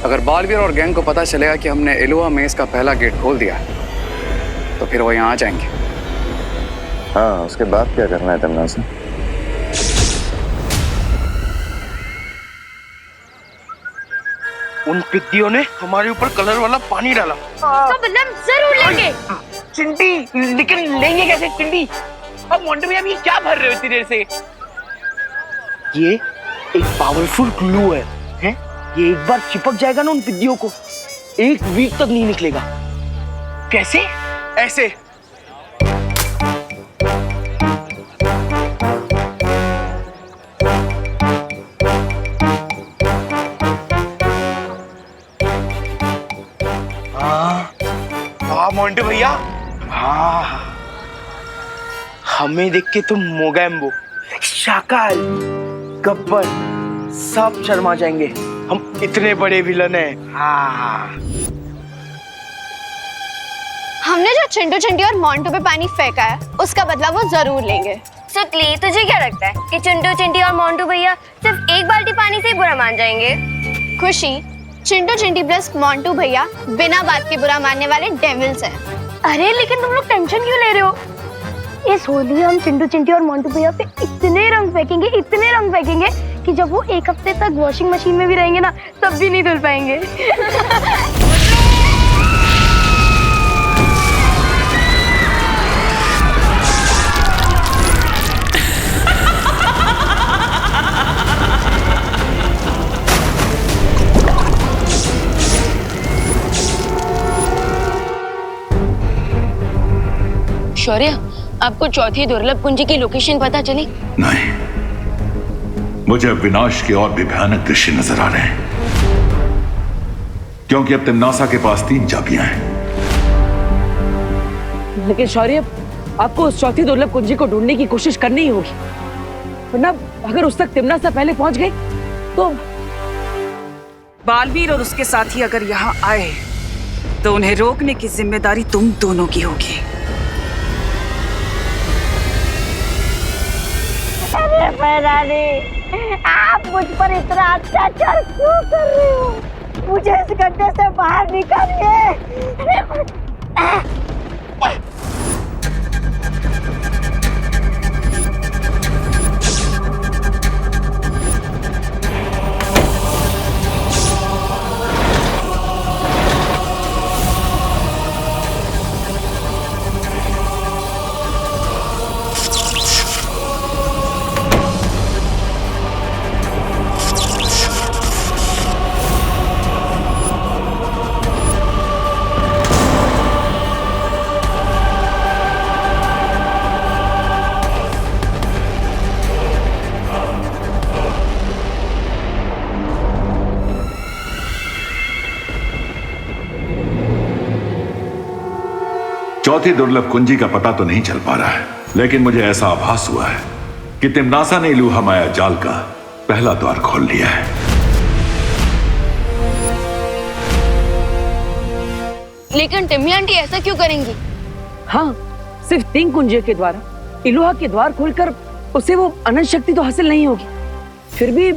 अगर बालवीर और गैंग को पता चलेगा कि हमने इलुआ मेस का पहला गेट खोल दिया तो फिर वो यहाँ आ जाएंगे। हाँ, उसके बाद क्या करना है तिम्नासा? उन पिद्दियों ने हमारे ऊपर कलर वाला पानी डाला। इसका बदला हम जरूर लेंगे। चिंटी, लेकिन लेंगे कैसे चिंटी? अब मोंटे भैया ये क्या भर रहे हो इतनी देर से? ये एक पावरफुल ग्लू है, हैं? ये एक बार चिपक जाएगा ना उन पिद्दियों को, एक वीक तक नहीं निकलेगा। कैसे? ऐसे। हाँ मोंटे भैया, हाँ हमें देख के तुम मोगैम्बो, शाकाल, गब्बर सब शर्मा जाएंगे। हम इतने बड़े विलन हैं। हाँ। हमने जो चिंटू चिंटी और मोंटू पे पानी फेंका है उसका बदला वो जरूर लेंगे। सुतली, तुझे क्या लगता है कि चिंटू चिंटी और मोंटू भैया सिर्फ एक बाल्टी पानी से ही बुरा मान जाएंगे? खुशी, चिंटू चिंटी प्लस मोंटू भैया बिना बात के बुरा मानने वाले डेविल्स हैं। अरे लेकिन तुम लोग टेंशन क्यों ले रहे हो? इस होली हम चिंटू चिंटी और मोंटू भैया पे इतने रंग फेंकेंगे कि जब वो एक हफ्ते तक वॉशिंग मशीन में भी रहेंगे ना तब भी नहीं धुल पाएंगे। शौर्य, आपको चौथी दुर्लभ कुंजी की लोकेशन पता चली? नहीं, मुझे अब विनाश के और भी भयानक दृश्य नजर आ रहे हैं, क्योंकि अब तिम्नासा के पास 3 चाबियां हैं। लेकिन शौर्य, आपको उस चौथी दुर्लभ कुंजी को ढूंढने की कोशिश करनी ही होगी, वरना अगर उस तक तिम्नासा पहले पहुंच गई तो बालवीर और उसके साथी अगर यहाँ आए तो उन्हें रोकने की जिम्मेदारी तुम दोनों की होगी। अरे भैरानी, आप मुझ पर इतना अत्याचार क्यों कर रहे हो? मुझे इस गड्ढे से बाहर निकालिए। चौथी दुर्लभ कुंजी का पता तो नहीं चल पा रहा है, लेकिन मुझे ऐसा आभास हुआ है कि तिम्नासा ने इलुहा माया जाल का पहला द्वार खोल लिया है। लेकिन टिम्मी आंटी ऐसा क्यों करेंगी? हाँ, सिर्फ 3 कुंजियों के द्वारा इलुहा के द्वार खोलकर उसे वो अनंत शक्ति तो हासिल नहीं होगी, फिर भी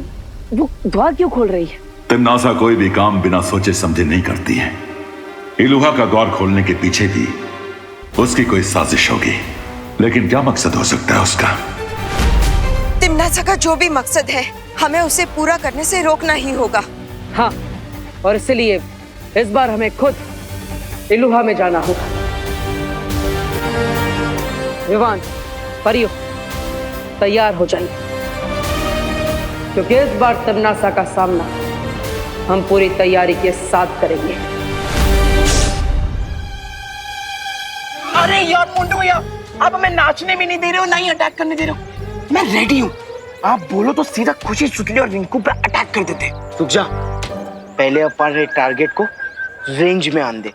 वो द्वार क्यों खोल रही है? तिम्नासा कोई भी काम बिना सोचे समझे नहीं करती है। इलुहा का द्वार खोलने के पीछे भी उसकी कोई साजिश होगी, लेकिन क्या मकसद हो सकता है उसका? तिम्नासा का जो भी मकसद है, हमें उसे पूरा करने से रोकना ही होगा। हाँ, और इसलिए इस बार हमें खुद इलुहा में जाना होगा। विवान, परियो, तैयार हो जाइए, क्योंकि इस बार तिम्नासा का सामना हम पूरी तैयारी के साथ करेंगे। अरे यार मोंटू भैया, आप हमें नाचने भी नहीं दे रहे हो, ना ही अटैक करने दे रहे हो। मैं रेडी हूँ, आप बोलो तो सीधा खुशी, सुतली और रिंकू पे अटैक कर देते। रुक जा, पहले हमारे टारगेट को रेंज में आन दे।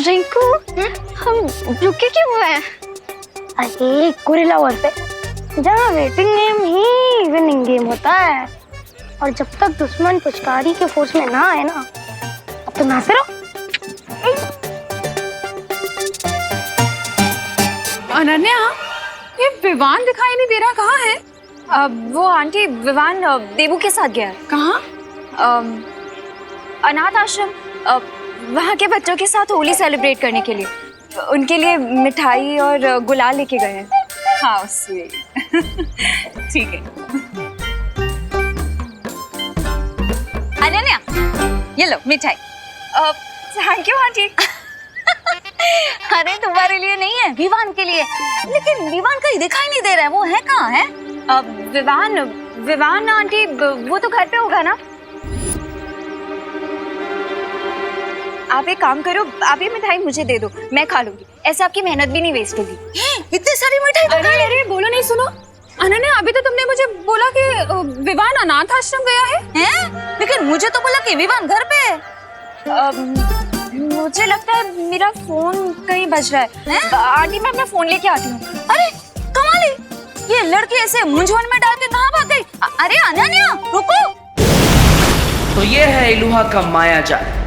रिंकू, हम रुके क्यों हुए हैं? अरे गोरिल्ला वॉर पे जहाँ वेटिंग गेम ही विनिंग गेम होता है, और जब तक दुश्मन पुचकारी के फोर्स में ना आए ना, अब तो नाचते रहो। अनन्या, ये विवान दिखाई नहीं दे रहा, कहाँ है? वो आंटी, विवान देवू के साथ गया है। कहाँ? अनाथ आश्रम, वहाँ के बच्चों के साथ होली सेलिब्रेट करने के लिए। उनके लिए मिठाई और गुलाल लेके गए हैं। हाँ स्वीट। ठीक है। अनन्या, ये लो मिठाई। Thank you aunty. अरे तुम्हारे लिए नहीं है, विवान के लिए। लेकिन विवान कहीं दिखाई नहीं दे रहा है, वो है कहाँ है? विवान आंटी, वो तो घर पे होगा ना। आप एक काम करो, आप ये मिठाई मुझे दे दो, मैं खा लूंगी। ऐसे आपकी मेहनत भी नहीं वेस्ट होगी। इतनी सारी मिठाई। अरे बोलो नहीं, सुनो अनन्या, अभी तो तुमने मुझे बोला कि विवान अनाथ आश्रम गया है। लेकिन मुझे तो बोला कि विवान घर पे है। मुझे लगता है मेरा फोन कहीं बज रहा है। आंटी, मैं अपना फोन लेके आती हूँ। अरे कमाल, ये लड़की ऐसे मुंझवण में डाल के कहाँ भाग गई? अरे अनन्या रुको। तो ये है इलुहा का माया जाल।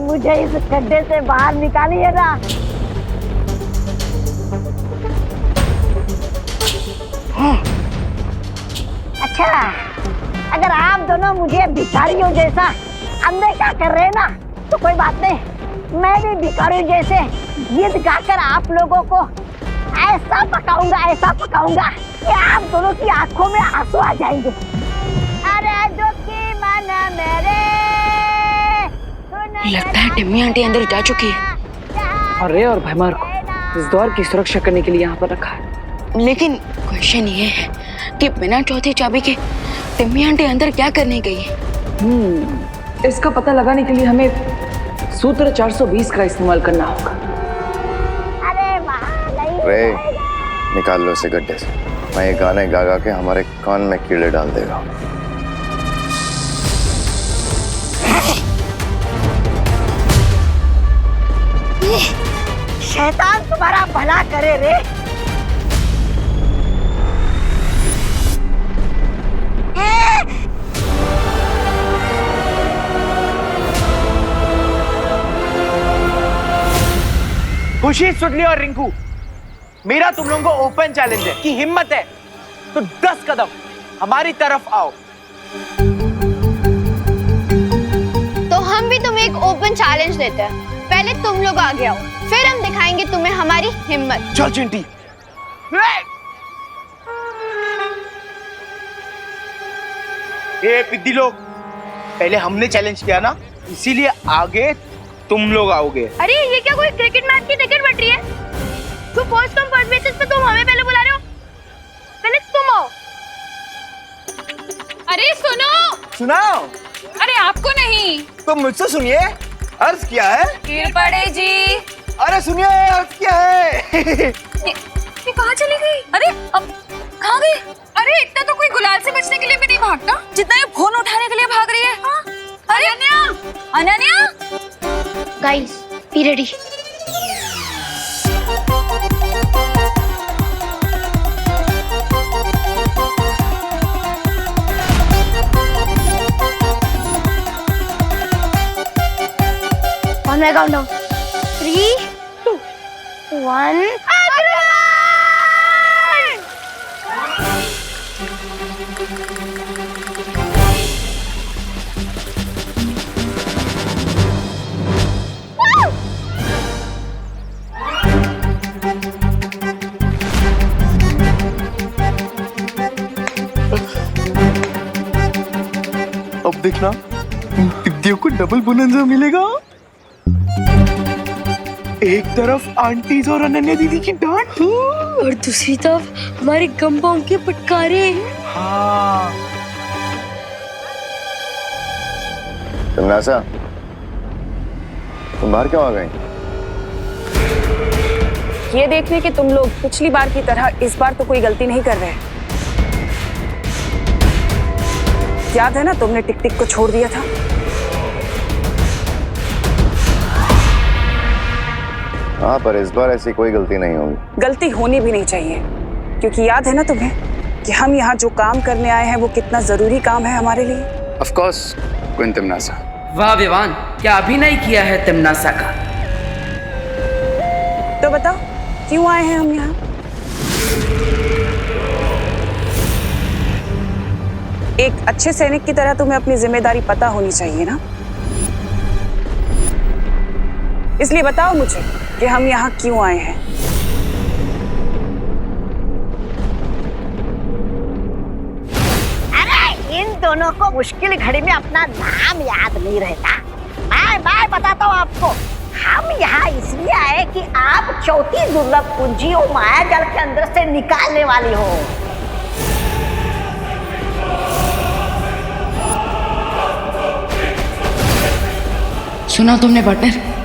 मुझे इस गड्ढे से बाहर निकालिए ना। अच्छा, अगर आप दोनों मुझे भिखारियों जैसा अनदेखा कर रहे हैं ना, तो कोई बात नहीं, मैं भी भिखारियों जैसे गीत गाकर आप लोगों को ऐसा पकाऊंगा कि आप दोनों की आंखों में आंसू आ जाएंगे। अरे जो की मन मेरे, लगता है टिम्मी आंटी अंदर जा चुकी है। अरे और भैमार को इस दौर की सुरक्षा करने के लिए यहाँ पर रखा है। लेकिन क्वेश्चन ये है कि बिना चौथी चाबी के टिम्मी आंटी अंदर क्या करने गई है? इसका पता लगाने के लिए हमें सूत्र 420 का इस्तेमाल करना होगा। रे, निकाल लो इसे गड्ढे से। मैं ये गाने गा गा के हमारे कान में कीड़े डाल देगा। शैतान तुम्हारा भला करे रे। खुशी, सुतली और रिंकू, मेरा तुम लोगों को ओपन चैलेंज है कि हिम्मत है तो 10 कदम हमारी तरफ आओ। तो हम भी तुम्हें एक ओपन चैलेंज देते हैं। पहले तुम लोग आगे आओ, फिर हम दिखाएंगे तुम्हें हमारी हिम्मत। चल चिंटी। ए पिद्दी लोग, पहले हमने चैलेंज किया ना, इसीलिए आगे तुम लोग आओगे। अरे ये क्या कोई क्रिकेट मैच की टिकट बट रही है? तो फर्स्ट कम फर्स्ट बेसिस पे तुम हमें पहले बुला रहे हो, पहले तुम आओ। अरे सुनो। सुनाओ। अरे आपको नहीं, तो मुझसे सुनिए, अर्ज क्या है? गिर पड़े जी। अरे सुनिए, अर्ज क्या है? ये कहाँ चली गई? अरे अब कहाँ गई? अरे इतना तो कोई गुलाल से बचने के लिए भी नहीं भागता जितना ये फोन उठाने के लिए भाग रही है। हाँ? अरे अनन्या, गाइस बी रेडी। मैं काउंट डाउन 3, 2, 1। अब देखना, पिद्दियों को डबल बोनंजा मिलेगा। एक तरफ आंटीज और अनन्या दीदी की डांट और दूसरी तरफ हमारे गंबाओं के फटकारे। हाँ। तमन्नासा, तुम बाहर क्यों आ गई? ये देखने कि तुम लोग पिछली बार की तरह इस बार तो कोई गलती नहीं कर रहे। याद है ना तुमने टिक टिक को छोड़ दिया था? हाँ, पर इस बार ऐसी कोई गलती नहीं होगी। गलती होनी भी नहीं चाहिए, क्योंकि याद है ना तुम्हें कि हम यहाँ जो काम करने आए हैं वो कितना जरूरी काम है हमारे लिए। Of course queen तिमनासा। वाह विवान, क्या अभिनय किया है तिमनासा का। तो बताओ क्यों आए हैं हम यहाँ? एक अच्छे सैनिक की तरह तुम्हें अपनी जिम्मेदारी पता होनी चाहिए ना, इसलिए बताओ मुझे कि हम यहाँ क्यों आए हैं। अरे इन दोनों को मुश्किल घड़ी में अपना नाम याद नहीं रहता। मैं बताता हूँ आपको, हम यहाँ इसलिए आए कि आप चौथी दुर्लभ कुंजी और माया जाल के अंदर से निकालने वाली हो। सुना तुमने पार्टनर?